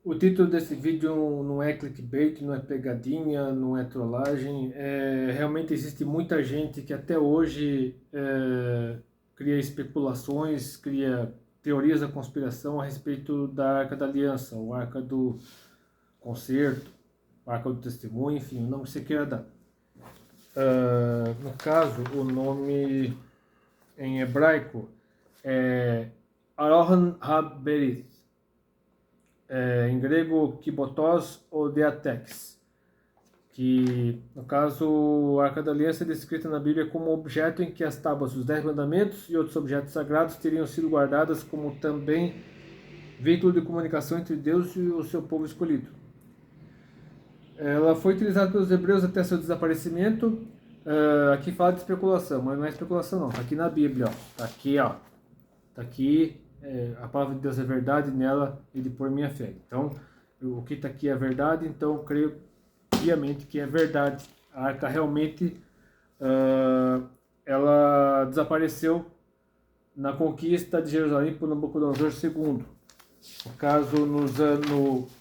O título desse vídeo não é clickbait, não é pegadinha, não é trollagem. Realmente existe muita gente que até hoje cria especulações, cria teorias da conspiração a respeito da Arca da Aliança, ou Arca do Concerto, Arca do Testemunho, enfim, o nome que você queira dar. No caso, o nome em hebraico é Arohan HaBerith, em grego Kibotos ou Diatex, que no caso a Arca da Aliança é descrita na Bíblia como objeto em que as tábuas dos 10 mandamentos e outros objetos sagrados teriam sido guardadas, como também veículo de comunicação entre Deus e o seu povo escolhido. Ela foi utilizada pelos hebreus até seu desaparecimento. Aqui fala de especulação, mas não é especulação não, está aqui na Bíblia, ó. Está aqui, ó. Está aqui, a palavra de Deus é verdade, nela e de por minha fé. Então, o que está aqui é verdade, então eu creio piamente que é verdade. A arca realmente ela desapareceu na conquista de Jerusalém por Nabucodonosor II. No caso,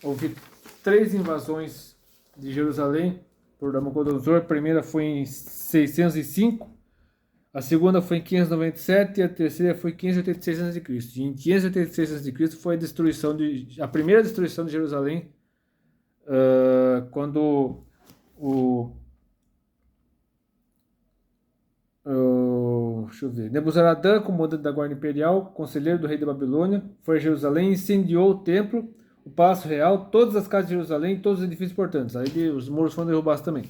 houve 3 invasões de Jerusalém por Nabucodonosor. A primeira foi em 605, a segunda foi em 597 e a terceira foi em 586 a.C. E em 586 a.C. foi a primeira destruição de Jerusalém, quando deixa eu ver, Nebuzaradã, comandante da guarda imperial, conselheiro do rei da Babilônia, foi a Jerusalém, incendiou o templo, o palácio real, todas as casas de Jerusalém, todos os edifícios importantes. Aí os muros foram derrubados também.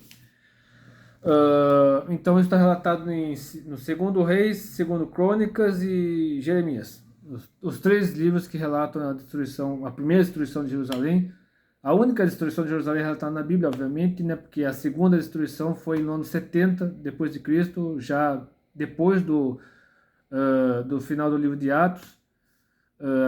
Então isso está relatado no Segundo Reis, Segundo Crônicas e Jeremias. Os 3 livros que relatam a primeira destruição de Jerusalém. A única destruição de Jerusalém relatada na Bíblia, obviamente, né, porque a segunda destruição foi no ano 70 depois de Cristo, já depois do final do livro de Atos.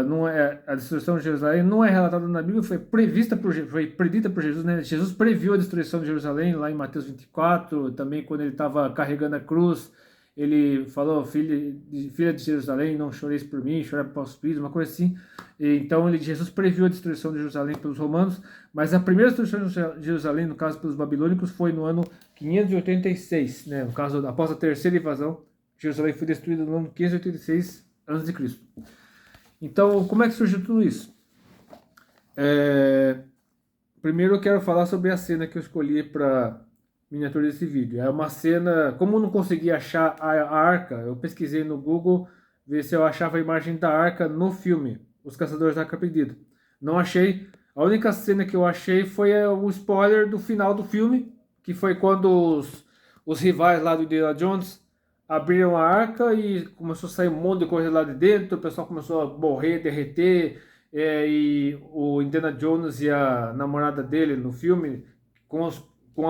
Não é, a destruição de Jerusalém não é relatada na Bíblia, foi predita por Jesus, né? Jesus previu a destruição de Jerusalém lá em Mateus 24, também quando ele estava carregando a cruz, ele falou: filha de Jerusalém, não choreis por mim, chorai por vossos filhos, uma coisa assim. Então Jesus previu a destruição de Jerusalém pelos romanos, mas a primeira destruição de Jerusalém, no caso pelos babilônicos, foi no ano 586, né? No caso, após a terceira invasão, Jerusalém foi destruída no ano 586 a.C. Então, como é que surgiu tudo isso? Primeiro eu quero falar sobre a cena que eu escolhi para miniatura desse vídeo. É uma cena, como eu não consegui achar a arca, eu pesquisei no Google, ver se eu achava a imagem da arca no filme, Os Caçadores da Arca Perdida. Não achei. A única cena que eu achei foi o spoiler do final do filme, que foi quando os rivais lá do Indiana Jones abriram a arca e começou a sair um monte de coisa lá de dentro, o pessoal começou a morrer, derreter, e o Indiana Jones e a namorada dele no filme, com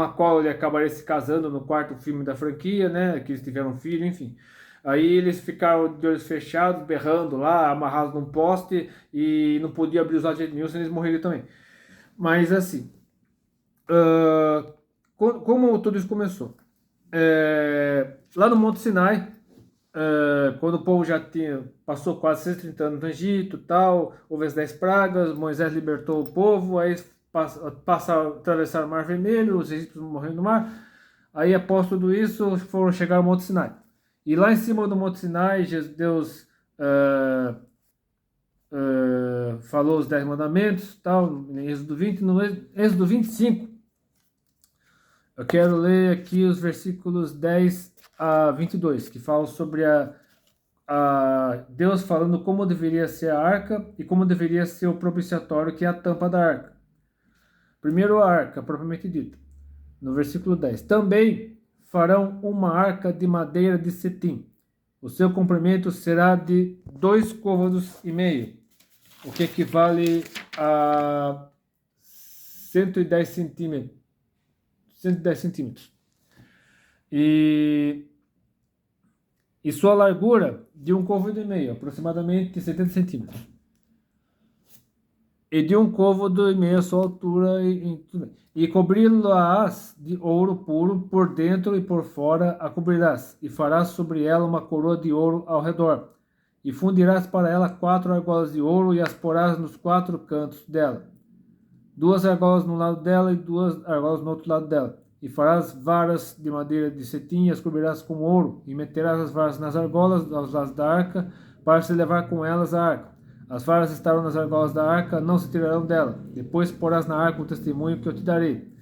a qual ele acabaria se casando no 4º filme da franquia, né, que eles tiveram um filho, enfim. Aí eles ficaram de olhos fechados, berrando lá, amarrados num poste, e não podia abrir os olhos de jeito nenhum, senão eles morreriam também. Mas assim, como tudo isso começou? Lá no Monte Sinai, quando o povo já passou quase 130 anos no Egito, tal, houve as 10 pragas, Moisés libertou o povo, aí atravessaram o Mar Vermelho, os egípcios morreram no mar. Aí, após tudo isso, foram chegar ao Monte Sinai. E lá em cima do Monte Sinai, Deus falou os 10 mandamentos, tal, em Êxodo 20, no Êxodo 25. Eu quero ler aqui os versículos 10 a 22, que falam sobre Deus falando como deveria ser a arca e como deveria ser o propiciatório, que é a tampa da arca. Primeiro a arca, propriamente dita. No versículo 10. Também farão uma arca de madeira de cetim. O seu comprimento será de 2,5 côvados, o que equivale a 110 centímetros. 110 centímetros. E sua largura de 1,5 côvado, aproximadamente 70 centímetros. E de 1,5 côvado a sua altura, e cobri-las de ouro puro, por dentro e por fora a cobrirás, e farás sobre ela uma coroa de ouro ao redor, e fundirás para ela 4 argolas de ouro, e as porás nos 4 cantos dela. 2 argolas no lado dela e 2 argolas no outro lado dela. E farás varas de madeira de cetim e as cobrirás com ouro, e meterás as varas nas argolas aos lados da arca, para se levar com elas a arca. As varas estarão nas argolas da arca, não se tirarão dela. Depois porás na arca o testemunho que eu te darei.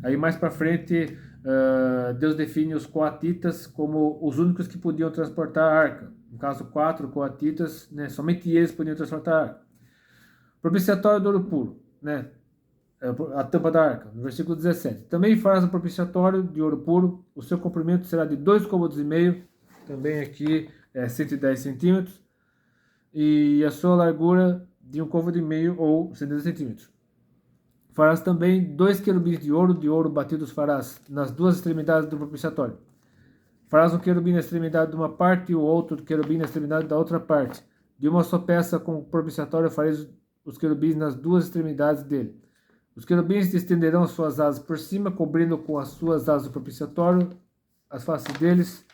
Aí mais para frente, Deus define os coatitas como os únicos que podiam transportar a arca. No caso, 4 coatitas, né, somente eles podiam transportar a arca. Propiciatório do ouro puro, né? A tampa da arca, no versículo 17. Também farás um propiciatório de ouro puro, o seu comprimento será de 2,5 côvados, também aqui 110 centímetros, e a sua largura de 1,5 côvado ou 110 centímetros. Farás também 2 querubins de ouro batidos farás nas 2 extremidades do propiciatório. Farás um querubim na extremidade de uma parte e o outro querubim na extremidade da outra parte. De uma só peça com o propiciatório fareis os querubins nas 2 extremidades dele. Os querubins estenderão as suas asas por cima, cobrindo com as suas asas o propiciatório, as faces deles,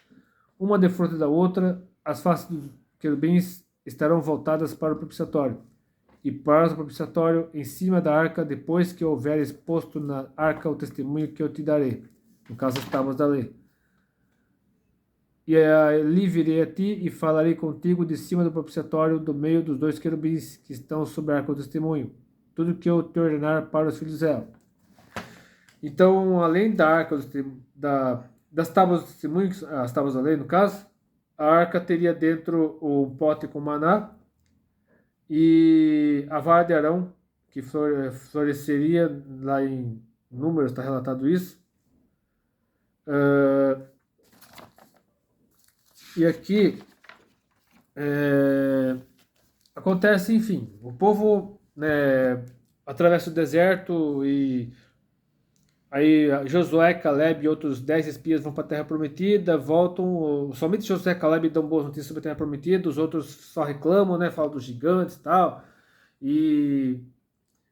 uma defronte da outra. As faces dos querubins estarão voltadas para o propiciatório. E para o propiciatório em cima da arca, depois que houver exposto na arca o testemunho que eu te darei. No caso, as tábuas da lei. E ali virei a ti e falarei contigo de cima do propiciatório, do meio dos 2 querubins que estão sobre a arca do testemunho. Tudo que eu te ordenar para os filhos de Israel. Então, além da arca das tábuas do testemunho, as tábuas da lei, no caso, a arca teria dentro o pote com maná e a vara de Arão, que floresceria lá em Números, está relatado isso. E aqui acontece, enfim, o povo, né, atravessa o deserto e aí Josué, Caleb e outros 10 espias vão para a Terra Prometida, voltam, somente Josué e Caleb dão boas notícias sobre a Terra Prometida, os outros só reclamam, né, falam dos gigantes e tal, e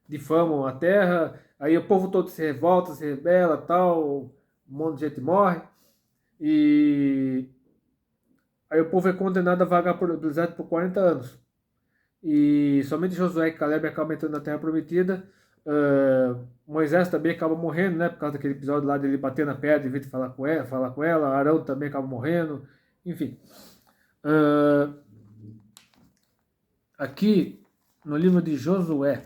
difamam a terra, aí o povo todo se revolta, se rebela, tal, um monte de gente morre, e aí o povo é condenado a vagar pelo deserto por 40 anos. E somente Josué e Caleb acabam entrando na Terra Prometida. Moisés também acaba morrendo, né? Por causa daquele episódio lá dele bater na pedra e vir falar com ela. Arão também acaba morrendo. Enfim. Aqui, no livro de Josué,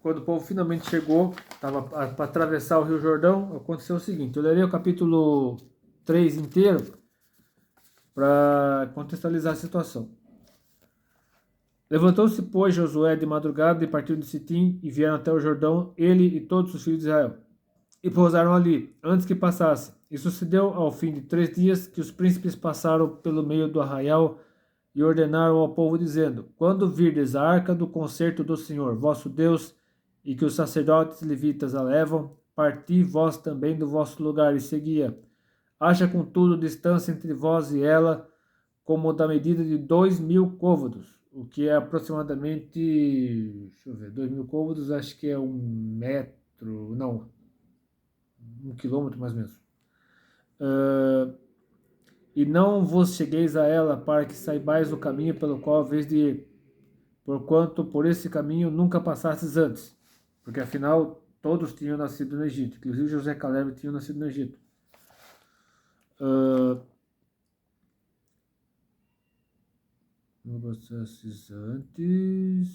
quando o povo finalmente chegou, estava para atravessar o Rio Jordão, aconteceu o seguinte. Eu lerei o capítulo 3 inteiro para contextualizar a situação. Levantou-se, pois, Josué de madrugada e partiu de Sitim e vieram até o Jordão, ele e todos os filhos de Israel. E pousaram ali, antes que passasse. E sucedeu, ao fim de 3 dias, que os príncipes passaram pelo meio do arraial e ordenaram ao povo, dizendo: Quando virdes a arca do concerto do Senhor, vosso Deus, e que os sacerdotes levitas a levam, parti vós também do vosso lugar e seguia. Haja, contudo, distância entre vós e ela, como da medida de 2.000 côvados, o que é aproximadamente, deixa eu ver, 2.000 côvados, acho que é 1 metro, não, 1 quilômetro mais ou menos. E não vos chegueis a ela, para que saibais o caminho pelo qual haveis de ir, porquanto por esse caminho nunca passastes antes, porque afinal todos tinham nascido no Egito, inclusive José e Caleb tinham nascido no Egito. Não passastes antes.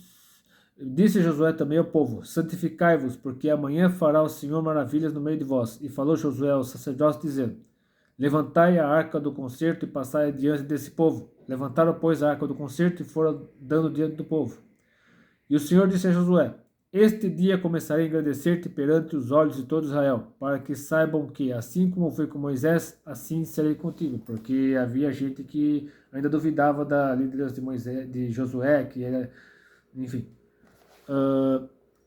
Disse Josué também ao povo: Santificai-vos, porque amanhã fará o Senhor maravilhas no meio de vós. E falou Josué aos sacerdotes, dizendo: Levantai a arca do concerto e passai adiante desse povo. Levantaram, pois, a arca do concerto e foram dando diante do povo. E o Senhor disse a Josué: Este dia começarei a engrandecer-te perante os olhos de todo Israel, para que saibam que, assim como foi com Moisés, assim serei contigo. Porque havia gente que ainda duvidava da liderança de Moisés, de Josué, que era, enfim.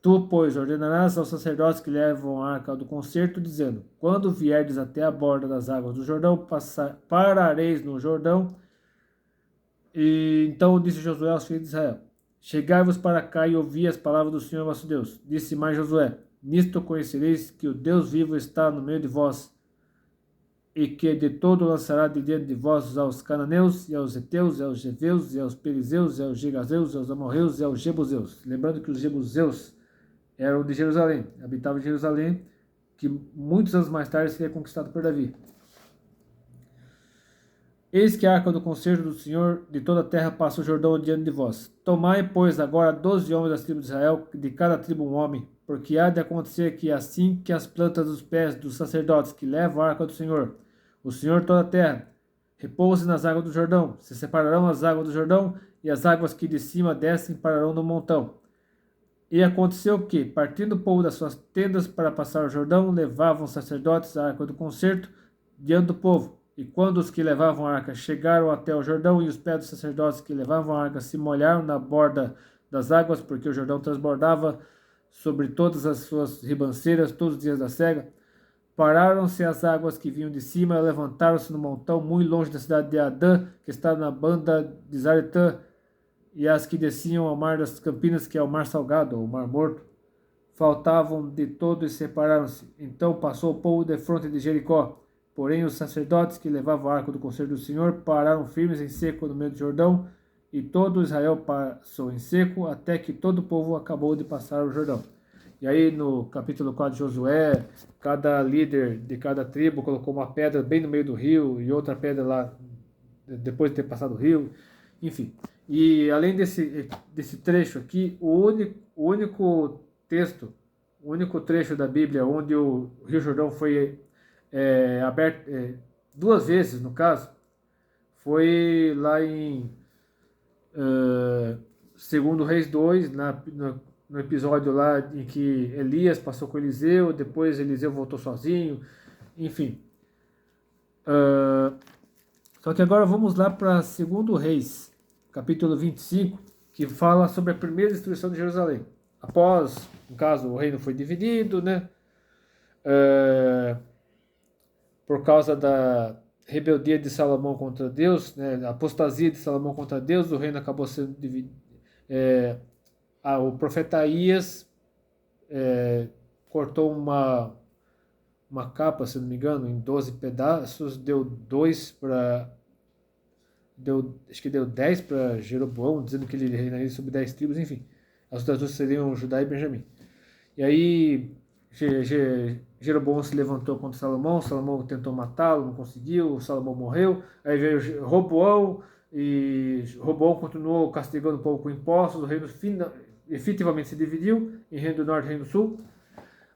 Tu, pois, ordenarás aos sacerdotes que levam a arca do concerto, dizendo: Quando vierdes até a borda das águas do Jordão, parareis no Jordão. E então disse Josué aos filhos de Israel: Chegai-vos para cá e ouvi as palavras do Senhor vosso Deus. Disse mais Josué: Nisto conhecereis que o Deus vivo está no meio de vós, e que de todo lançará de diante de vós aos cananeus, e aos heteus, e aos jeveus, e aos perizeus, e aos gigazeus, e aos amorreus, e aos jebuseus. Lembrando que os jebuseus eram de Jerusalém, habitavam em Jerusalém, que muitos anos mais tarde seria conquistado por Davi. Eis que a arca do concerto do Senhor de toda a terra passa o Jordão diante de vós. Tomai, pois, agora 12 homens das tribos de Israel, de cada tribo um homem, porque há de acontecer que assim que as plantas dos pés dos sacerdotes que levam a arca do Senhor, o Senhor toda a terra, repouse nas águas do Jordão, se separarão as águas do Jordão, e as águas que de cima descem pararão no montão. E aconteceu que, partindo o povo das suas tendas para passar o Jordão, levavam os sacerdotes a arca do concerto diante do povo. E quando os que levavam a arca chegaram até o Jordão, e os pés dos sacerdotes que levavam a arca se molharam na borda das águas, porque o Jordão transbordava sobre todas as suas ribanceiras todos os dias da cega, pararam-se as águas que vinham de cima, e levantaram-se no montão muito longe da cidade de Adã, que está na banda de Zaretã, e as que desciam ao mar das Campinas, que é o mar salgado, ou o mar morto, faltavam de todo e separaram-se. Então passou o povo de fronte de Jericó. Porém, os sacerdotes que levavam a arca do conselho do Senhor pararam firmes em seco no meio do Jordão, e todo Israel passou em seco, até que todo o povo acabou de passar o Jordão. E aí, no capítulo 4 de Josué, cada líder de cada tribo colocou uma pedra bem no meio do rio, e outra pedra lá depois de ter passado o rio, enfim. E além desse trecho aqui, o único texto, o único trecho da Bíblia onde o Rio Jordão foi aberto duas vezes, no caso, foi lá em 2 Reis 2, no episódio lá em que Elias passou com Eliseu, depois Eliseu voltou sozinho, enfim. Só que agora vamos lá para 2 Reis, capítulo 25, que fala sobre a primeira destruição de Jerusalém. Após, no caso, o reino foi dividido, né? Por causa da rebeldia de Salomão contra Deus, né? A apostasia de Salomão contra Deus, o reino acabou sendo dividido. O profeta Aías cortou uma capa, se não me engano, em 12 pedaços, acho que deu 10 para Jeroboão, dizendo que ele reinaria sobre 10 tribos, enfim. As outras duas seriam Judá e Benjamim. E aí Jeroboão se levantou contra Salomão tentou matá-lo, não conseguiu, Salomão morreu, aí veio Roboão, e Roboão continuou castigando o povo com impostos, o reino efetivamente se dividiu em reino do norte e reino do sul.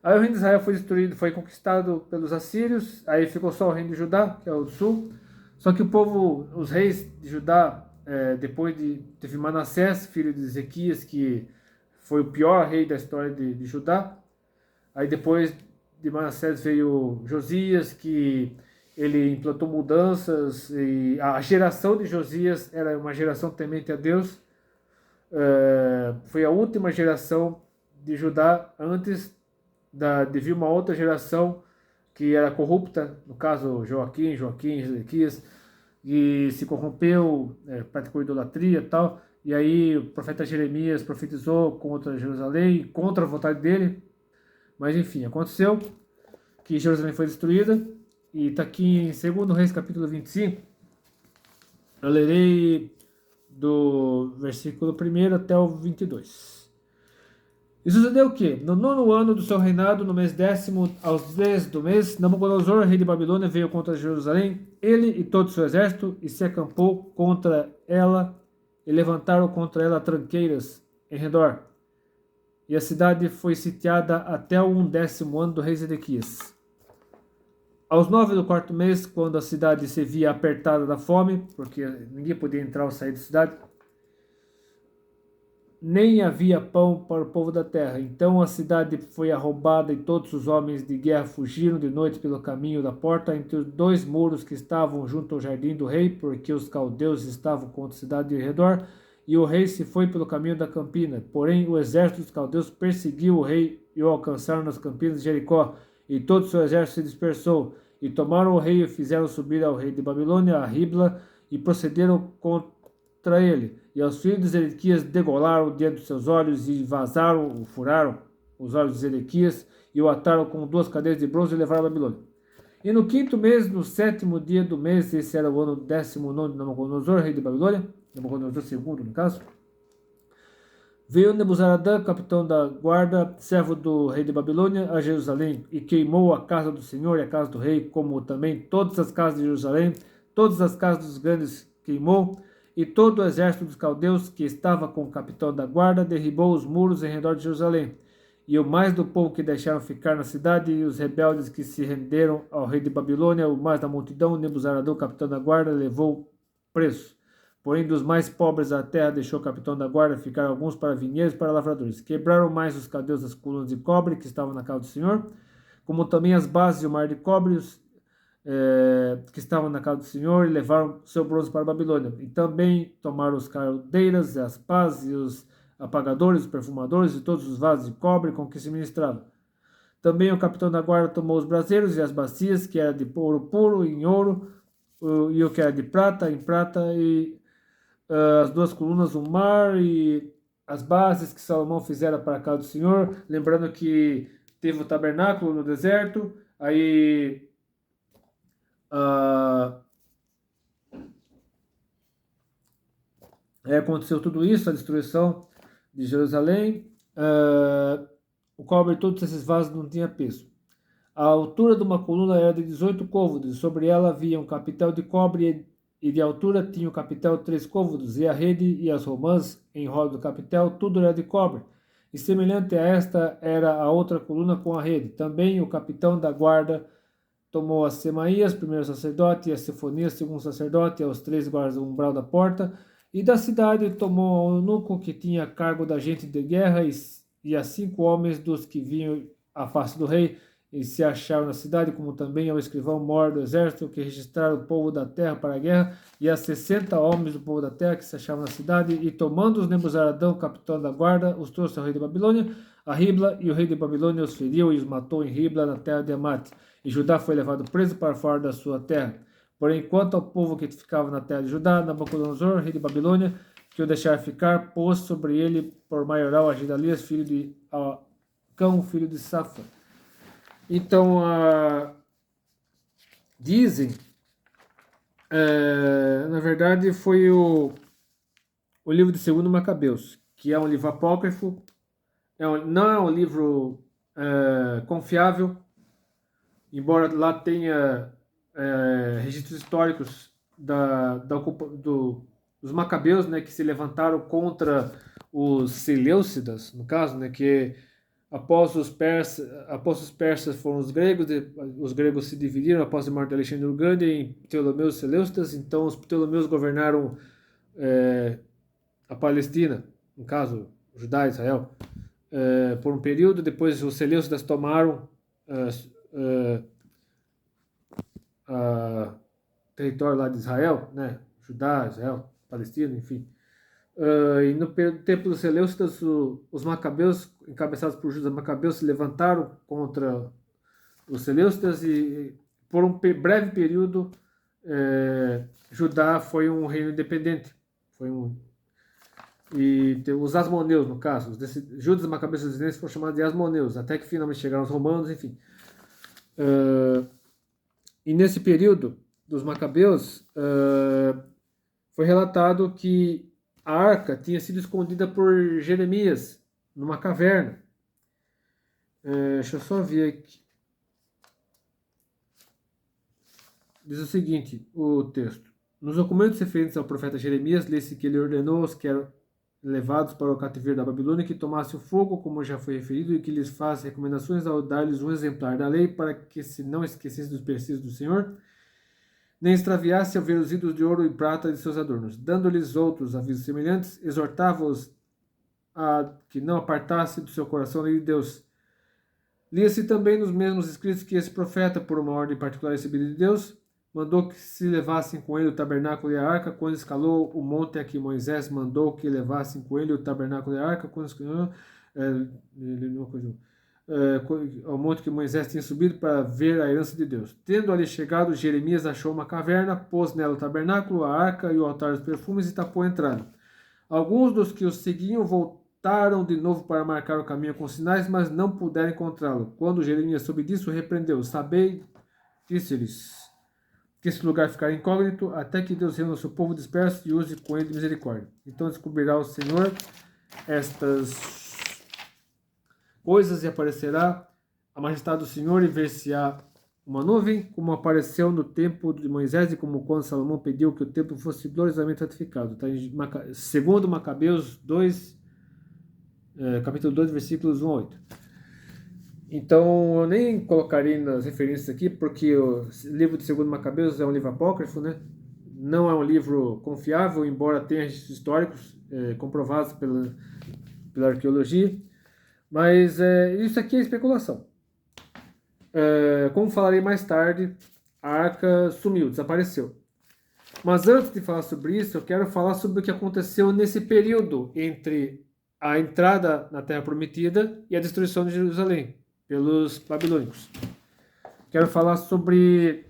Aí o reino de Israel foi destruído, foi conquistado pelos assírios, aí ficou só o reino de Judá, que é o do sul. Só que os reis de Judá, teve Manassés, filho de Ezequias, que foi o pior rei da história de Judá. Aí depois de Manassés veio Josias, que ele implantou mudanças, e a geração de Josias era uma geração temente a Deus. Foi a última geração de Judá antes de vir uma outra geração que era corrupta, no caso Joaquim, Ezequias, e se corrompeu, praticou idolatria e tal, e aí o profeta Jeremias profetizou contra Jerusalém, contra a vontade dele, mas enfim, aconteceu que Jerusalém foi destruída, e está aqui em 2 Reis capítulo 25, eu lerei do versículo 1 até o 22. E sucedeu que, no 9º ano do seu reinado, no mês 10º, aos 10 do mês, Nabucodonosor, rei de Babilônia, veio contra Jerusalém, ele e todo o seu exército, e se acampou contra ela, e levantaram contra ela tranqueiras em redor. E a cidade foi sitiada até o 10º ano do rei Zedequias. Aos 9 do 4º mês, quando a cidade se via apertada da fome, porque ninguém podia entrar ou sair da cidade, nem havia pão para o povo da terra. Então a cidade foi arrombada e todos os homens de guerra fugiram de noite pelo caminho da porta entre os 2 muros que estavam junto ao jardim do rei, porque os caldeus estavam contra a cidade de redor, e o rei se foi pelo caminho da campina. Porém o exército dos caldeus perseguiu o rei e o alcançaram nas campinas de Jericó, e todo o seu exército se dispersou, e tomaram o rei e fizeram subir ao rei de Babilônia a Ribla, e procederam contra ele. E os filhos de Zedequias degolaram diante dos seus olhos, e furaram os olhos de Zedequias, e o ataram com 2 cadeias de bronze e levaram a Babilônia. E no quinto mês, no sétimo dia do mês, esse era o ano 19º de Nabucodonosor, rei de Babilônia, Nabucodonosor II, no caso, veio Nebuzaradã, capitão da guarda, servo do rei de Babilônia, a Jerusalém, e queimou a casa do Senhor e a casa do rei, como também todas as casas de Jerusalém, todas as casas dos grandes queimou, e todo o exército dos caldeus que estava com o capitão da guarda derribou os muros em redor de Jerusalém. E o mais do povo que deixaram ficar na cidade, e os rebeldes que se renderam ao rei de Babilônia, o mais da multidão, Nebuzaradã, capitão da guarda, levou preso. Porém, dos mais pobres da terra deixou o capitão da guarda ficar alguns para vinheiros e para lavradores. Quebraram mais os caldeus das colunas de cobre que estavam na casa do Senhor, como também as bases e o mar de cobre que estavam na casa do Senhor, e levaram seu bronze para a Babilônia. E também tomaram os caldeiras, as pás e os apagadores, os perfumadores e todos os vasos de cobre com que se ministrava. Também o capitão da guarda tomou os braseiros e as bacias, que era de ouro puro, em ouro, e o que era de prata, em prata, e as duas colunas, o mar e as bases que Salomão fizera para a casa do Senhor. Lembrando que teve o tabernáculo no deserto, aí aconteceu tudo isso, a destruição de Jerusalém. O cobre de todos esses vasos não tinha peso. A altura de uma coluna era de 18 côvados, e sobre ela havia um capitel de cobre, e de altura tinha o capitel 3 côvados, e a rede e as romãs em roda do capitel, tudo era de cobre. E semelhante a esta era a outra coluna com a rede. Também o capitão da guarda tomou a Semaías, primeiro sacerdote, e a Sefonias, segundo sacerdote, e aos 3 guardas do umbral da porta, e da cidade tomou ao eunuco que tinha cargo da gente de guerra, e a 5 homens dos que vinham à face do rei, e se acharam na cidade, como também ao escrivão mor do exército, que registraram o povo da terra para a guerra, e a 60 homens do povo da terra que se achavam na cidade, e tomando os Nebuzaradão, capitão da guarda, os trouxe ao rei de Babilônia, a Ribla, e o rei de Babilônia os feriu e os matou em Ribla, na terra de Amate. E Judá foi levado preso para fora da sua terra. Porém, quanto ao povo que ficava na terra de Judá, Nabucodonosor, rei de Babilônia, que o deixara ficar, pôs sobre ele por maioral a Gedalias, filho de Acão, filho de Safra. Então, dizem, na verdade, foi o livro de 2 Macabeus, que é um livro apócrifo, não é um livro confiável, embora lá tenha registros históricos dos Macabeus, né, que se levantaram contra os Seleucidas, no caso, né, que após os persas foram os gregos se dividiram após a morte de Alexandre o Grande em Ptolomeus e Seleucidas. Então os Ptolomeus governaram a Palestina, no caso Judá e Israel, por um período. Depois os Seleucidas tomaram território lá de Israel, né? Judá, Israel, Palestina, enfim. E no tempo dos Seleucidas, os Macabeus, encabeçados por Judas Macabeus, se levantaram contra os Seleucidas, e por um breve período Judá foi um reino independente. E os Asmoneus, no caso, Judas Macabeus e os descendentes foram chamados de Asmoneus, até que finalmente chegaram os romanos, enfim. E nesse período dos Macabeus, foi relatado que a arca tinha sido escondida por Jeremias numa caverna. Deixa eu só ver aqui. Diz o seguinte, o texto. Nos documentos referentes ao profeta Jeremias, lê-se que ele ordenou aos que eram levados para o cativeiro da Babilônia que tomassem o fogo, como já foi referido, e que lhes faz recomendações ao dar-lhes um exemplar da lei, para que se não esquecessem dos preceitos do Senhor, nem extraviasse ao ver os ídolos de ouro e prata de seus adornos. Dando-lhes outros avisos semelhantes, exortava-os a que não apartasse do seu coração a lei de Deus. Lia-se também nos mesmos escritos que esse profeta, por uma ordem particular recebida de Deus, mandou que se levassem com ele o tabernáculo e a arca, quando escalou o monte a que Moisés mandou que levassem com ele o tabernáculo e a arca, quando escalou ao monte que Moisés tinha subido para ver a herança de Deus. Tendo ali chegado, Jeremias achou uma caverna, pôs nela o tabernáculo, a arca e o altar dos perfumes e tapou a entrada. Alguns dos que os seguiam voltaram de novo para marcar o caminho com sinais, mas não puderam encontrá-lo. Quando Jeremias soube disso, repreendeu: Sabei disse-lhes que esse lugar ficará incógnito até que Deus reúna o seu povo disperso e use com ele de misericórdia. Então descobrirá o Senhor estas coisas e aparecerá a majestade do Senhor e ver-se-á uma nuvem, como apareceu no tempo de Moisés e como quando Salomão pediu que o templo fosse gloriosamente ratificado. Está em 2 Macabeus 2, capítulo 2, versículos 1 a 8. Então, eu nem colocarei nas referências aqui, porque o livro de 2 Macabeus é um livro apócrifo, né? Não é um livro confiável, embora tenha registros históricos comprovados pela arqueologia. Mas isso aqui é especulação. Como falarei mais tarde, a arca sumiu, desapareceu. Mas antes de falar sobre isso, eu quero falar sobre o que aconteceu nesse período entre a entrada na Terra Prometida e a destruição de Jerusalém pelos babilônicos. Quero falar sobre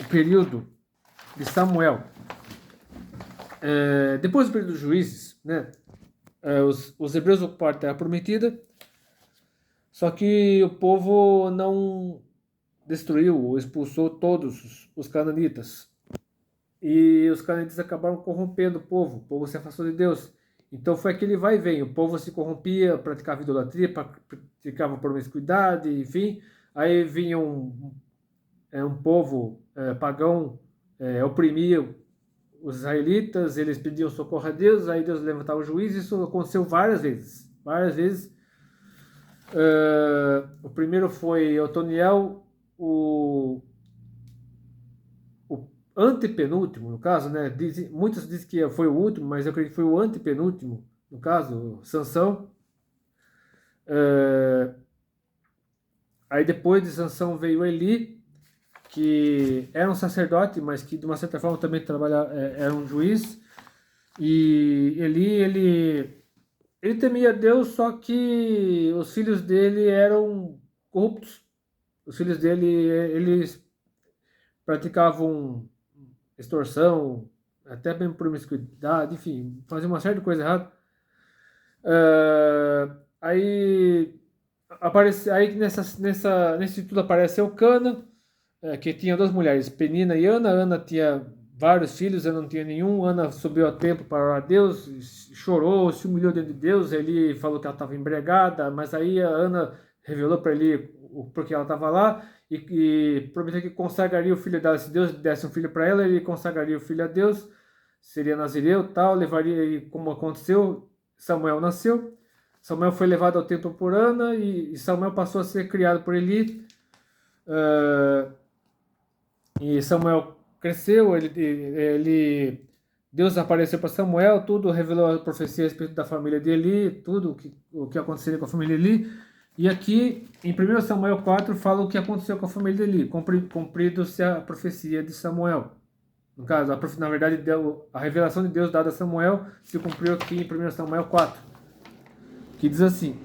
o período de Samuel. Depois do período dos juízes, né, os hebreus ocuparam a Terra Prometida, só que o povo não destruiu ou expulsou todos os cananitas. E os cananitas acabaram corrompendo o povo se afastou de Deus. Então foi aquele vai e vem, o povo se corrompia, praticava idolatria, praticava promiscuidade, enfim. Aí vinha um povo pagão, oprimia os israelitas, eles pediam socorro a Deus, aí Deus levantava o juiz. Isso aconteceu várias vezes. O primeiro foi Otoniel, o antepenúltimo, no caso, né? Muitos dizem que foi o último, mas eu acredito que foi o antepenúltimo, no caso, Sansão. Aí depois de Sansão veio Eli, que era um sacerdote, mas que de uma certa forma também era um juiz. E ele temia Deus, só que os filhos dele eram corruptos. Os filhos dele, eles praticavam extorsão, até mesmo promiscuidade, enfim, faziam uma série de coisas erradas. Aí nesse tudo apareceu Cana, que tinha duas mulheres, Penina e Ana. Ana tinha vários filhos, Ana não tinha nenhum. Ana subiu ao templo para orar a Deus, chorou, se humilhou diante de Deus. Ele falou que ela estava embriagada, mas aí a Ana revelou para ele o porquê ela estava lá e prometeu que consagraria o filho dela. Se Deus desse um filho para ela, ele consagraria o filho a Deus, seria nazireu, tal, levaria, e como aconteceu, Samuel nasceu. Samuel foi levado ao templo por Ana e Samuel passou a ser criado por Eli. E Samuel cresceu, Deus apareceu para Samuel, tudo, revelou a profecia a respeito da família de Eli, tudo o que aconteceria com a família de Eli. E aqui, em 1 Samuel 4, fala o que aconteceu com a família de Eli, cumprido-se a profecia de Samuel. No caso, na verdade, a revelação de Deus dada a Samuel se cumpriu aqui em 1 Samuel 4, que diz assim: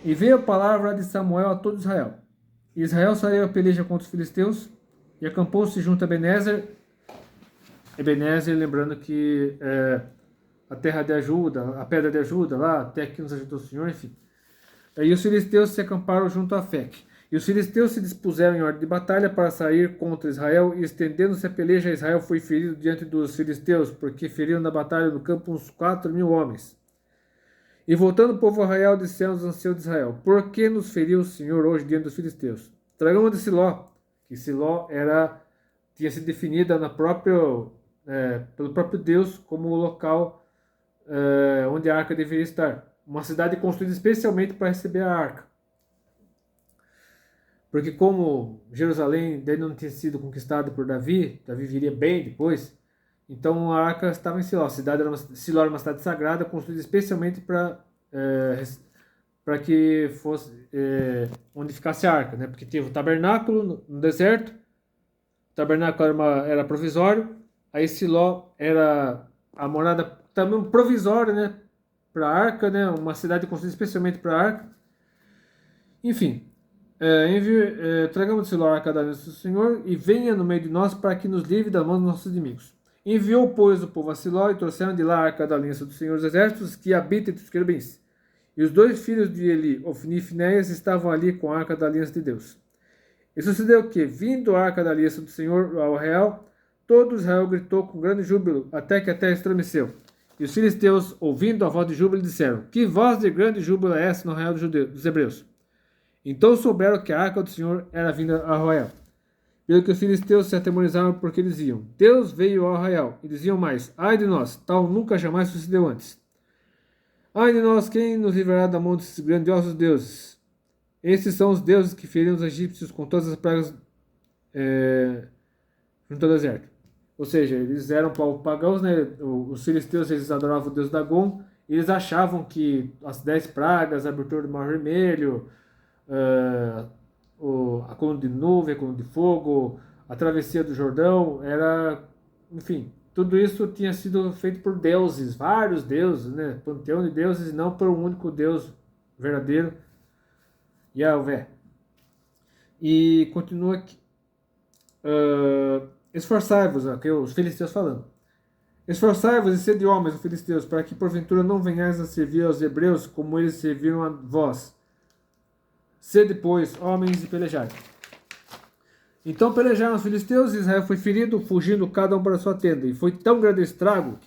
E veio a palavra de Samuel a todo Israel. E Israel saiu a peleja contra os filisteus, e acampou-se junto a Ebenezer. Ebenezer, lembrando que a terra de ajuda, a pedra de ajuda lá, até que nos ajudou o Senhor, enfim. E os filisteus se acamparam junto a Afec. E os filisteus se dispuseram em ordem de batalha para sair contra Israel, e estendendo-se a peleja, Israel foi ferido diante dos filisteus, porque feriram na batalha no campo uns 4.000 homens. E voltando o povo arraial, disseram os anciãos de Israel: Por que nos feriu o Senhor hoje diante dos filisteus? Tragamos de Siló, que Siló tinha sido definida pelo próprio Deus como o local onde a arca deveria estar. Uma cidade construída especialmente para receber a arca. Porque como Jerusalém ainda não tinha sido conquistada por Davi viria bem depois, então a arca estava em Siló. Siló era uma cidade sagrada, construída especialmente para que fosse onde ficasse a arca, né? Porque tinha o tabernáculo no deserto, o tabernáculo era provisório, aí Siló era a morada também provisória, né? Para a arca, né? Uma cidade construída especialmente para a arca. Enfim, tragamos de Siló a arca da aliança do Senhor e venha no meio de nós para que nos livre das mãos dos nossos inimigos. Enviou, pois, o povo a Siló e trouxeram de lá a arca da aliança do Senhor dos Exércitos, que habita entre os querubins. E os dois filhos de Eli, Ofni e Finéias, estavam ali com a arca da aliança de Deus. E sucedeu que, vindo a arca da aliança do Senhor ao arraial, todo Israel gritou com grande júbilo, até que a terra estremeceu. E os filisteus, ouvindo a voz de júbilo, disseram: Que voz de grande júbilo é essa no arraial dos hebreus? Então souberam que a arca do Senhor era vinda ao arraial. Pelo que os filisteus se atemorizaram, porque diziam: Deus veio ao arraial. E diziam mais: Ai de nós, tal nunca jamais sucedeu antes. Ai de nós, quem nos livrará da mão desses grandiosos deuses? Esses são os deuses que feriram os egípcios com todas as pragas junto ao deserto. Ou seja, eles eram pagãos, né? Os filisteus, eles adoravam o deus Dagon, e eles achavam que as 10 pragas, a abertura do Mar Vermelho, a coluna de nuvem, a coluna de fogo, a travessia do Jordão, enfim, tudo isso tinha sido feito por deuses, vários deuses, né? Panteão de deuses, e não por um único Deus verdadeiro, Yahvé. E continua aqui. Esforçai-vos, aqui os filisteus falando. Esforçai-vos e sede homens, os filisteus, para que porventura não venhais a servir aos hebreus como eles serviram a vós. Sede, pois, homens e pelejai. Então pelejaram os filisteus, e Israel foi ferido, fugindo cada um para a sua tenda. E foi tão grande o estrago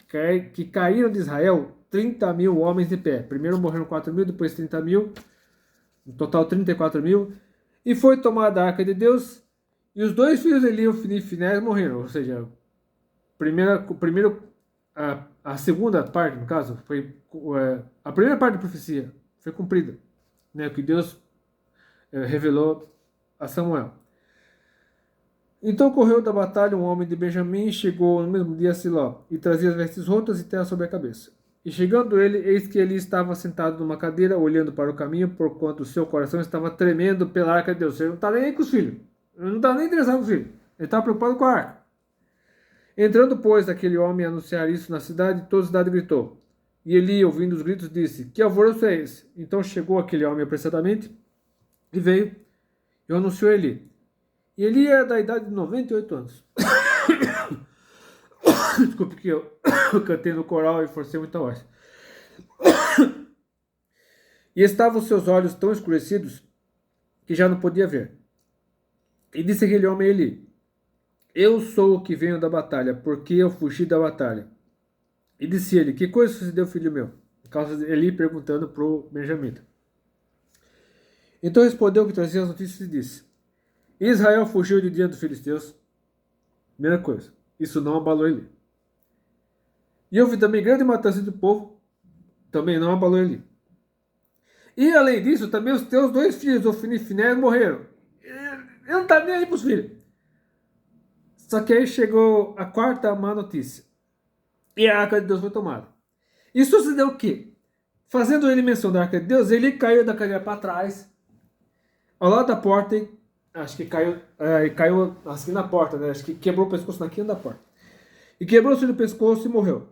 que caíram de Israel 30.000 homens de pé. Primeiro morreram 4.000, depois 30.000, no total 34.000. E foi tomada a arca de Deus, e os 2 filhos de Eli, Ofni e Finés, morreram. Ou seja, a segunda parte, no caso, foi a primeira parte da profecia foi cumprida, né, que Deus revelou a Samuel. Então correu da batalha um homem de Benjamim e chegou no mesmo dia a Siló, e trazia as vestes rotas e terra sobre a cabeça. E chegando ele, eis que ele estava sentado numa cadeira, olhando para o caminho, porquanto o seu coração estava tremendo pela arca de Deus. Ele não está nem aí com os filhos. Ele não está nem interessado com os filhos. Ele estava preocupado com a arca. Entrando, pois, aquele homem a anunciar isso na cidade, toda a cidade gritou. E Eli, ouvindo os gritos, disse: Que alvoroço é esse? Então chegou aquele homem apressadamente e veio e anunciou a Eli. E Eli era da idade de 98 anos. Desculpe que eu cantei no coral e forcei muita voz. E estavam os seus olhos tão escurecidos que já não podia ver. E disse aquele homem a Eli: Eu sou o que venho da batalha, porque eu fugi da batalha. E disse ele: Que coisa sucedeu, filho meu? Por causa de Eli perguntando para o benjamita. Então respondeu que trazia as notícias e disse: Israel fugiu de diante dos filisteus. Primeira coisa, isso não abalou Eli. E houve também grande matança do povo, também não abalou Eli. E além disso, também os teus 2 filhos, Ofni e Finés, morreram. Ele não está nem aí para os filhos. Só que aí chegou a quarta má notícia. E a arca de Deus foi tomada. E sucedeu o quê? Fazendo ele menção da arca de Deus, ele caiu da cadeira para trás, ao lado da porta, e acho que caiu assim na porta, né? Acho que quebrou o pescoço na quina da porta. E quebrou-se no pescoço e morreu.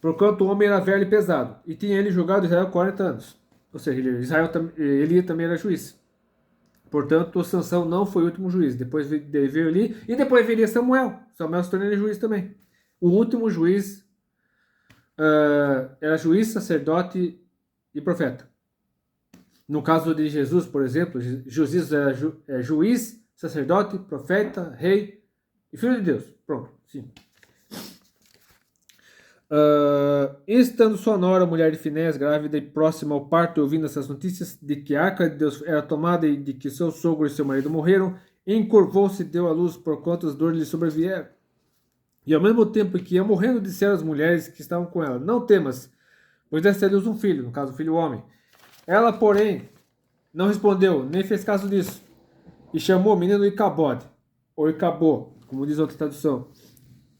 Porquanto o homem era velho e pesado, e tinha ele julgado Israel 40 anos. Ou seja, Eli também era juiz. Portanto, Sansão não foi o último juiz. Depois veio Eli, e depois viria Samuel. Samuel se tornou juiz também. O último juiz era juiz, sacerdote e profeta. No caso de Jesus, por exemplo, Jesus era juiz, sacerdote, profeta, rei e filho de Deus. Pronto, sim. Estando sua nora, mulher de Finés, grávida e próxima ao parto, ouvindo essas notícias de que a arca de Deus era tomada e de que seu sogro e seu marido morreram, encurvou-se e deu à luz por quantas dores lhe sobrevieram. E ao mesmo tempo que ia morrendo, disseram as mulheres que estavam com ela: Não temas, pois deste à luz um filho, no caso o filho homem. Ela, porém, não respondeu, nem fez caso disso, e chamou o menino Icabode, ou Icabô, como diz outra tradução,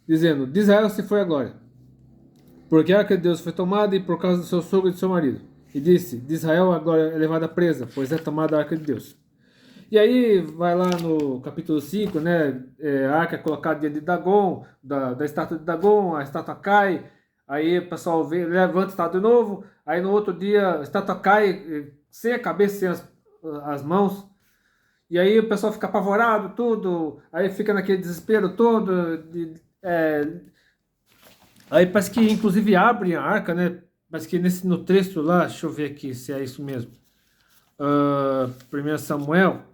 dizendo: De Israel se foi a glória, porque a arca de Deus foi tomada, e por causa do seu sogro e do seu marido. E disse: De Israel a glória é levada presa, pois é tomada a arca de Deus. E aí vai lá no capítulo 5, né? A arca é colocada diante de Dagon, da estátua de Dagon, a estátua cai, aí o pessoal levanta a estátua de novo, aí no outro dia a estátua cai sem a cabeça, sem as mãos, e aí o pessoal fica apavorado, tudo, aí fica naquele desespero todo, aí parece que inclusive abrem a arca, né? Parece que no texto lá, deixa eu ver aqui se é isso mesmo. 1 Samuel.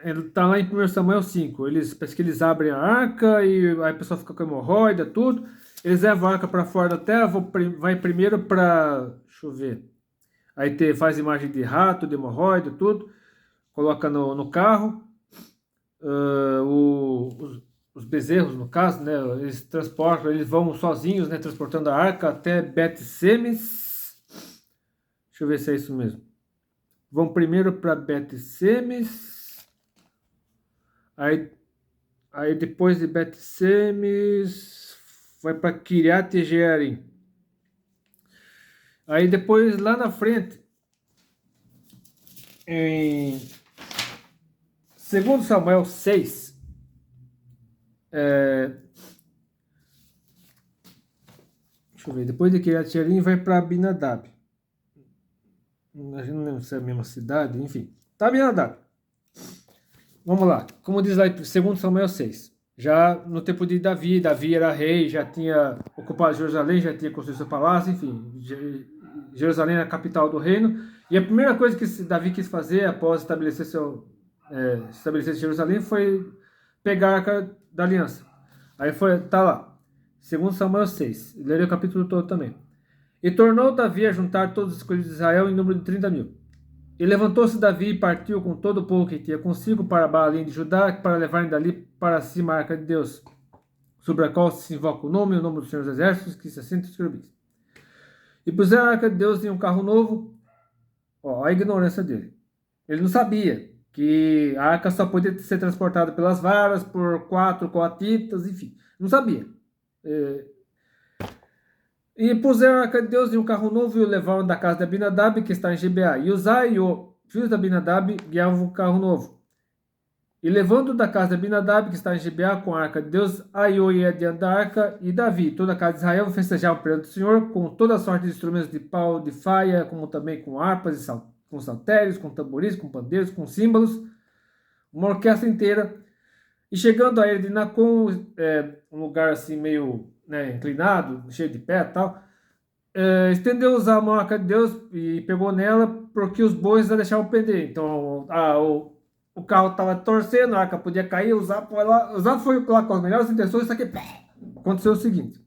Ele tá lá em 1 Samuel 5. Parece que eles abrem a arca e aí a pessoa fica com hemorroida, tudo. Eles levam a arca para fora da terra, vai primeiro para. Deixa eu ver. Aí faz imagem de rato, de hemorroida, tudo. Coloca no carro. Os bezerros, no caso, né? Eles vão sozinhos, né? Transportando a arca até Bet-Semes. Deixa eu ver se é isso mesmo. Vão primeiro para Bet-Semes. Aí depois de Bet-Semes vai para Kiriat Jearim. Aí depois lá na frente, em 2 Samuel 6, deixa eu ver, depois de Kiriat Jearim vai para Abinadab. Não lembro se é a mesma cidade, enfim. Tá Abinadab. Vamos lá, como diz lá em 2 Samuel 6. Já no tempo de Davi era rei, já tinha ocupado Jerusalém, já tinha construído seu palácio, enfim. Jerusalém era a capital do reino. E a primeira coisa que Davi quis fazer após estabelecer Jerusalém foi pegar a arca da aliança. Aí tá lá, 2 Samuel 6. Lerei o capítulo todo também. E tornou Davi a juntar todos os escolhidos de Israel em número de 30.000. E levantou-se Davi e partiu com todo o povo que tinha consigo para Baalim de Judá, para levarem dali para cima a arca de Deus, sobre a qual se invoca o nome do Senhor dos Exércitos, que se assenta os querubins. E puseram a arca de Deus em um carro novo. Ó, a ignorância dele. Ele não sabia que a arca só podia ser transportada pelas varas, por 4 coatitas, enfim. Não sabia. E puseram a arca de Deus em um carro novo e o levaram da casa de Abinadab, que está em Gibeá. E Uzai e o filho de Abinadab guiavam o carro novo. E levando da casa de Abinadab, que está em Gibeá, com a arca de Deus, Aiô ia diante da arca, e Davi e toda a casa de Israel festejavam perante o Senhor, com toda a sorte de instrumentos de pau, de faia, como também com harpas, com saltérios, com tamboris, com pandeiros, com símbolos, uma orquestra inteira. E chegando a ele de Nacon, um lugar assim meio, né, inclinado, cheio de pé e tal, estendeu a mão à arca de Deus e pegou nela, porque os bois já deixavam pender. Então o carro estava torcendo, a arca podia cair, Uzá foi lá com as melhores intenções, só que aconteceu o seguinte.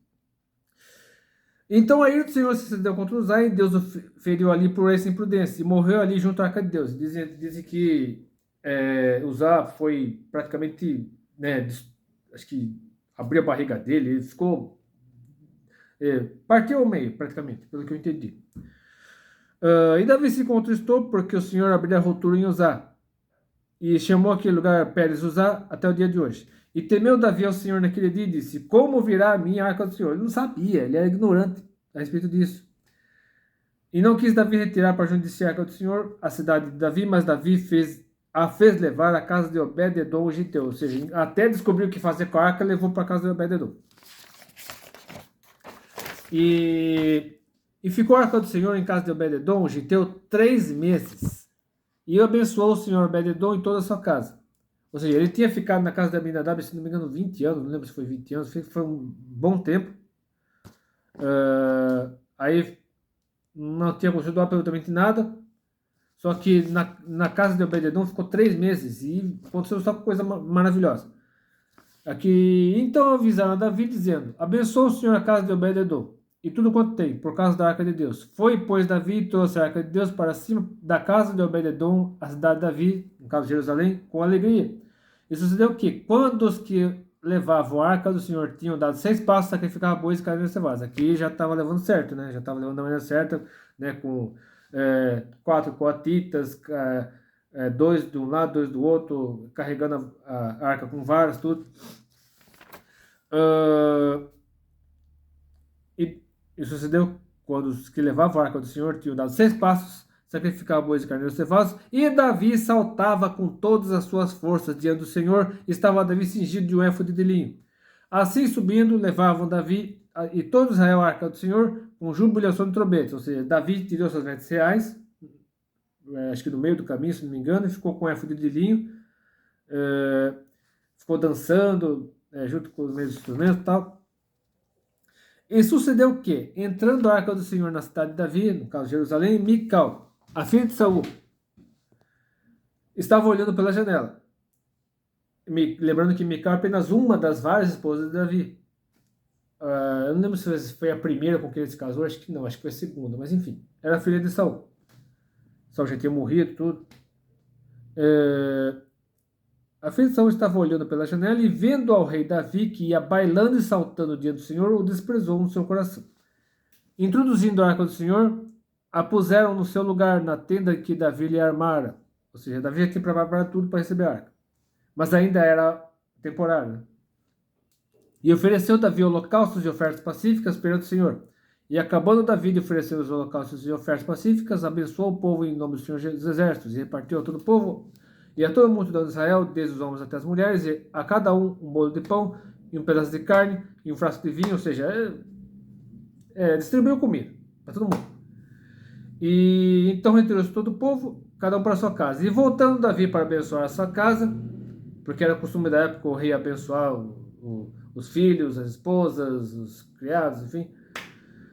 Então aí o Senhor se cedeu contra Uzá e Deus o feriu ali por essa imprudência e morreu ali junto à arca de Deus. Dizem que Uzá foi praticamente, né, acho que abriu a barriga dele, ele ficou, partiu ao meio praticamente, pelo que eu entendi. E Davi se contristou porque o Senhor abriu a ruptura em Uzá e chamou aquele lugar Pérez Uzá até o dia de hoje. E temeu Davi ao Senhor naquele dia e disse: como virá a minha arca do Senhor? Ele não sabia, ele era ignorante a respeito disso. E não quis Davi retirar para junto de si a arca do Senhor, a cidade de Davi, mas Davi a fez levar à casa de Obed-edom o Giteu. Ou seja, até descobriu o que fazer com a arca, levou para a casa de Obed-edom. E ficou a arca do Senhor em casa de Obed-edom o Giteu 3 meses. E abençoou o Senhor Obed-edom em toda a sua casa. Ou seja, ele tinha ficado na casa de Abinadab, se não me engano, 20 anos, não lembro se foi 20 anos, foi um bom tempo. Aí não tinha construído absolutamente nada. Só que na casa de Obed-edom ficou 3 meses e aconteceu só coisa maravilhosa. Aqui, então avisaram a Davi dizendo: abençoa o Senhor a casa de Obed-edom e tudo quanto tem, por causa da arca de Deus. Foi, pois, Davi e trouxe a arca de Deus para cima da casa de Obed-edom, a cidade de Davi, no caso de Jerusalém, com alegria. E sucedeu que, quando os que levavam a arca do Senhor tinham dado 6 passos, sacrificavam bois e carneiros cevados. Aqui já estava levando certo, né? Já estava levando da maneira certa, né? Com 4 coatitas, 2 de um lado, 2 do outro, carregando a arca com varas, tudo. E sucedeu quando os que levavam a arca do Senhor tinham dado 6 passos, sacrificavam bois e carneiros cevados, e Davi saltava com todas as suas forças diante do Senhor, e estava Davi cingido de um éfode de linho. Assim subindo, levavam Davi e todo Israel a arca do Senhor com jubilação de trombetas. Ou seja, Davi tirou suas vestes reais, acho que no meio do caminho, se não me engano, e ficou com um éfode de linho, ficou dançando junto com os mesmos instrumentos e tal. E sucedeu o quê? Entrando a arca do Senhor na cidade de Davi, no caso de Jerusalém, Mical, a filha de Saul, estava olhando pela janela. Lembrando que Mical é apenas uma das várias esposas de Davi. Eu não lembro se foi a primeira com quem ele se casou, acho que não, acho que foi a segunda, mas enfim, era filha de Saul. Saul já tinha morrido, tudo. A filha de Saul estava olhando pela janela e vendo ao rei Davi, que ia bailando e saltando diante do Senhor, o desprezou no seu coração. Introduzindo a arca do Senhor, a puseram no seu lugar, na tenda que Davi lhe armara. Ou seja, Davi tinha preparado tudo para receber a arca. Mas ainda era temporário. E ofereceu Davi holocaustos e ofertas pacíficas perante o Senhor. E acabando Davi de oferecer os holocaustos e ofertas pacíficas, abençoou o povo em nome do Senhor dos Exércitos, e repartiu a todo o povo e a toda a multidão de Israel, desde os homens até as mulheres, e a cada um bolo de pão, e um pedaço de carne, e um frasco de vinho, ou seja, distribuiu comida para todo mundo. E então retirou-se todo o povo, cada um para a sua casa. E voltando Davi para abençoar a sua casa, porque era costume da época o rei abençoar os filhos, as esposas, os criados, enfim.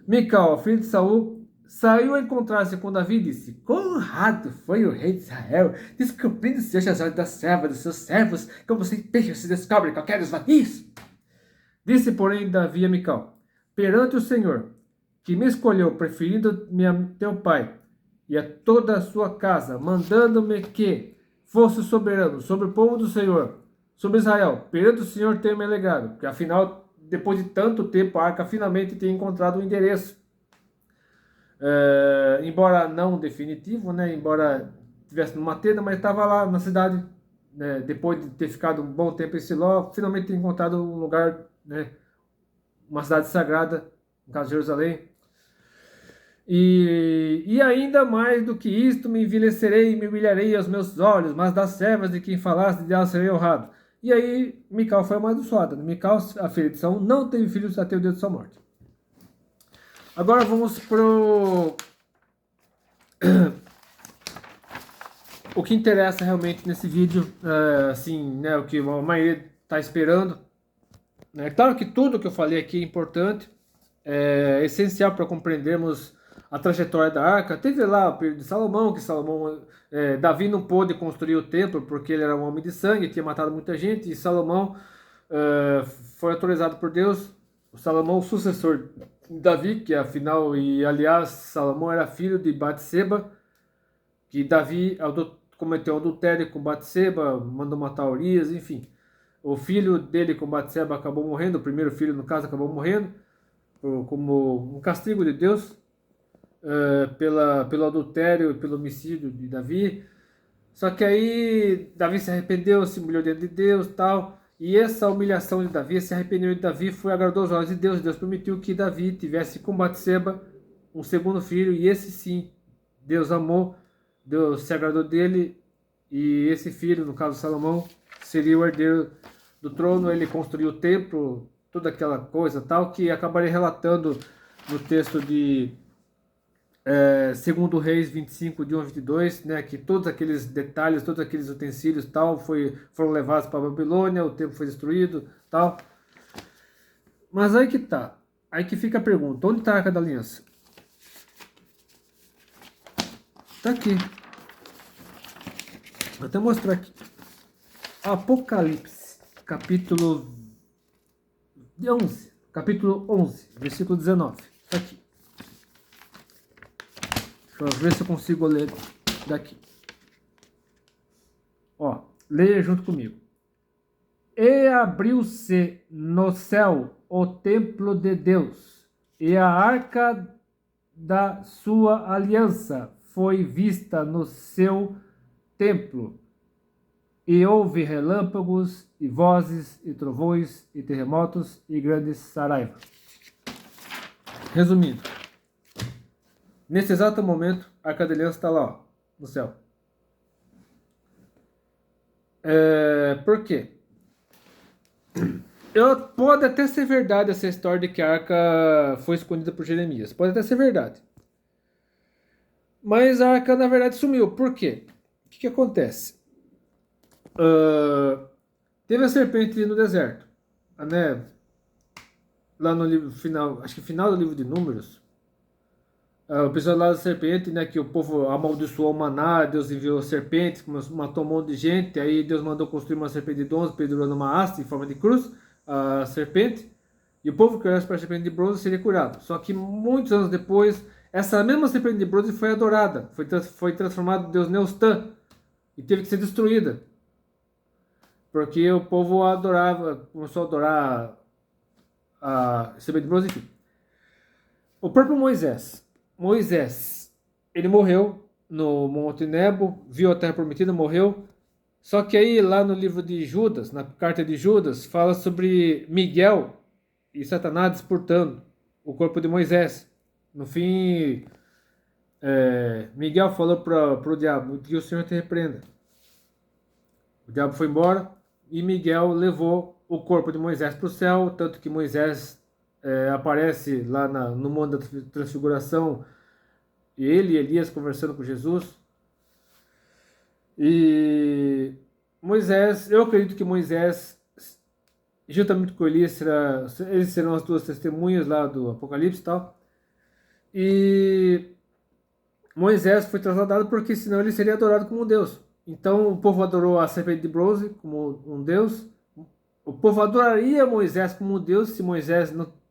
Mical, filho de Saul, saiu a encontrar-se com Davi e disse: Quão honrado foi o rei de Israel, descobrindo seus as olhos da serva dos seus servos, como sem peixe se descobre qualquer dos vadios. Disse, porém, Davi a Mical: Perante o Senhor, que me escolheu, preferindo-me a teu pai e a toda a sua casa, mandando-me que fosse soberano sobre o povo do Senhor, sobre Israel, perante o Senhor tenho me alegado, porque afinal, depois de tanto tempo, a arca finalmente tem encontrado um endereço. Embora não definitivo, né? Embora estivesse numa tenda, mas estava lá na cidade, né? Depois de ter ficado um bom tempo em Siló, finalmente tem encontrado um lugar, né? Uma cidade sagrada, no caso de Jerusalém. E ainda mais do que isto, me envilecerei e me humilharei aos meus olhos, mas das servas de quem falaste, de elas serei honrado. E aí, Mical foi amaldiçoada. Mical, a filha de Saul, não teve filhos até o dia de sua morte. Agora vamos pro o que interessa realmente nesse vídeo, assim, né, o que a maioria está esperando. É claro que tudo que eu falei aqui é importante, é essencial para compreendermos a trajetória da arca. Teve lá o período de Salomão, que Davi não pôde construir o templo porque ele era um homem de sangue, tinha matado muita gente, e Salomão foi autorizado por Deus, o Salomão, o sucessor de Davi, que afinal, e aliás, Salomão era filho de Batseba, que Davi cometeu adultério com Batseba, mandou matar Urias, enfim. O filho dele com Batseba acabou morrendo, o primeiro filho, no caso, acabou morrendo, como um castigo de Deus, pelo adultério e pelo homicídio de Davi. Só que aí Davi se arrependeu, se humilhou diante de Deus, tal, e essa humilhação de Davi, esse arrependimento de Davi foi agradou aos olhos de Deus. Deus permitiu que Davi tivesse com Batseba um segundo filho, e esse sim, Deus amou, Deus se agradou dele, e esse filho, no caso Salomão, seria o herdeiro do trono. Ele construiu o templo, toda aquela coisa tal, que acabarei relatando no texto de 2 Reis 25, de 1 a 22, né, que todos aqueles detalhes, todos aqueles utensílios tal, foram levados para a Babilônia, o templo foi destruído, tal. Mas aí que tá, aí que fica a pergunta, onde está a Arca da Aliança? Está aqui. Vou até mostrar aqui. Apocalipse, capítulo 11, versículo 19, está aqui. Deixa eu ver se eu consigo ler daqui. Ó, leia junto comigo. E abriu-se no céu o templo de Deus, e a arca da sua aliança foi vista no seu templo. E houve relâmpagos, e vozes, e trovões, e terremotos, e grandes saraivas. Resumindo, nesse exato momento, a Arca da Aliança está lá, ó, no céu. Por quê? Pode até ser verdade essa história de que a arca foi escondida por Jeremias. Pode até ser verdade. Mas a arca, na verdade, sumiu. Por quê? O que acontece? Teve a serpente no deserto, né? Lá no livro final, acho que final do livro de Números, O episódio lá da serpente, né, que o povo amaldiçoou o maná, Deus enviou serpentes, matou um monte de gente, aí Deus mandou construir uma serpente de bronze, pendurando uma haste em forma de cruz, a serpente, e o povo que olhasse para a serpente de bronze seria curado. Só que muitos anos depois, essa mesma serpente de bronze foi adorada, foi transformada em Deus Neustã, e teve que ser destruída, porque o povo adorava, começou a adorar a serpente de bronze, enfim. O próprio Moisés, ele morreu no Monte Nebo, viu a Terra Prometida, morreu. Só que aí lá no livro de Judas, na carta de Judas, fala sobre Miguel e Satanás disputando o corpo de Moisés. No fim, Miguel falou para o diabo que o Senhor te repreenda. O diabo foi embora e Miguel levou o corpo de Moisés para o céu, tanto que Moisés aparece lá no Monte da Transfiguração, e ele e Elias conversando com Jesus. E Moisés, eu acredito que Moisés, juntamente com Elias, eles serão as duas testemunhas lá do Apocalipse e tal. E Moisés foi trasladado porque senão ele seria adorado como um Deus. Então o povo adorou a serpente de bronze como um Deus. O povo adoraria Moisés como um Deus se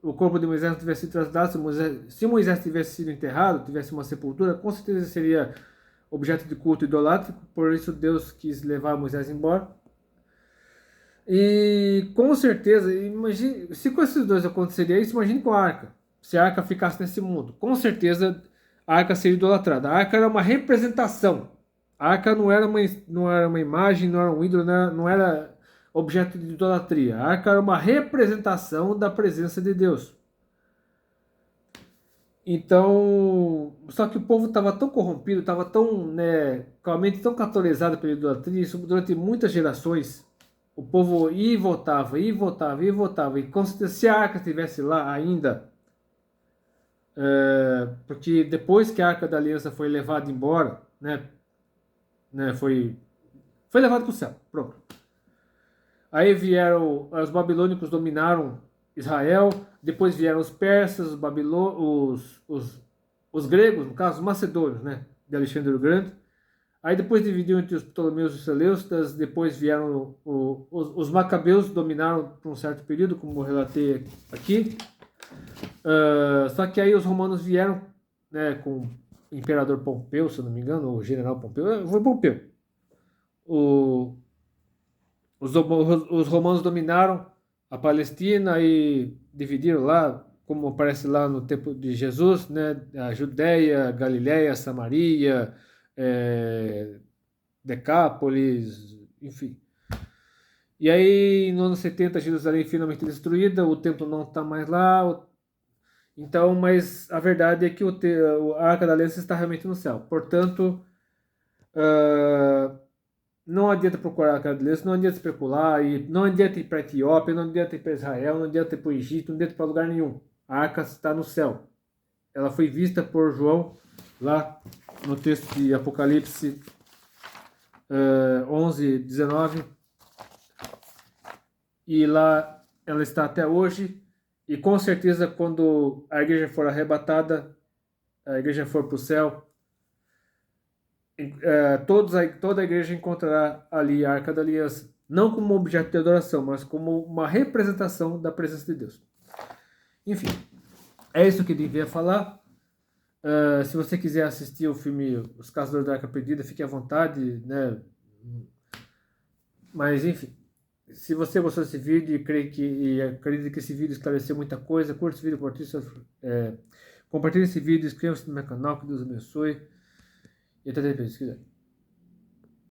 o corpo de Moisés não tivesse sido trasladado, se Moisés tivesse sido enterrado, tivesse uma sepultura, com certeza seria objeto de culto idolátrico, por isso Deus quis levar Moisés embora. E com certeza, imagine, se com esses dois aconteceria isso, imagine com a arca. Se a arca ficasse nesse mundo, com certeza a arca seria idolatrada. A arca era uma representação. A arca não era uma imagem, não era um ídolo, não era objeto de idolatria. A arca era uma representação da presença de Deus. Então, só que o povo estava tão corrompido, estava tão, né, com a mente tão catolizada pela idolatria, isso durante muitas gerações. O povo ia e voltava, ia e voltava, ia e voltava. E com certeza, se a arca estivesse lá ainda, porque depois que a Arca da Aliança foi levada embora, foi levado para o céu, pronto. Aí vieram, os babilônicos dominaram Israel, depois vieram os persas, os gregos, no caso, os macedônios, né, de Alexandre o Grande. Aí depois dividiu entre os Ptolomeus e os Seleucidas, depois vieram os Macabeus, dominaram por um certo período, como eu relatei aqui. Só que aí os romanos vieram, né, com o imperador Pompeu, se eu não me engano, o general Pompeu, foi Pompeu. Os romanos dominaram a Palestina e dividiram lá, como aparece lá no tempo de Jesus, né, a Judéia, Galiléia, Samaria, Decápolis, enfim. E aí, no ano 70, Jerusalém finalmente destruída, o templo não está mais lá. Então, mas a verdade é que a Arca da Aliança está realmente no céu. Portanto, não adianta procurar a Arca da Aliança, não adianta especular, e não adianta ir para a Etiópia, não adianta ir para Israel, não adianta ir para o Egito, não adianta ir para lugar nenhum. A Arca está no céu. Ela foi vista por João lá no texto de Apocalipse 11, 19. E lá ela está até hoje. E com certeza, quando a igreja for arrebatada, a igreja for para o céu, toda a igreja encontrará ali a Arca da Aliança, não como objeto de adoração, mas como uma representação da presença de Deus. Enfim, é isso que eu devia falar. Se você quiser assistir o filme Os Caçadores da Arca Perdida, fique à vontade, né? Mas enfim, se você gostou desse vídeo e acredita que esse vídeo esclareceu muita coisa, curta esse vídeo, compartilhe esse vídeo, inscreva-se no meu canal, que Deus abençoe. E até depois, se quiser.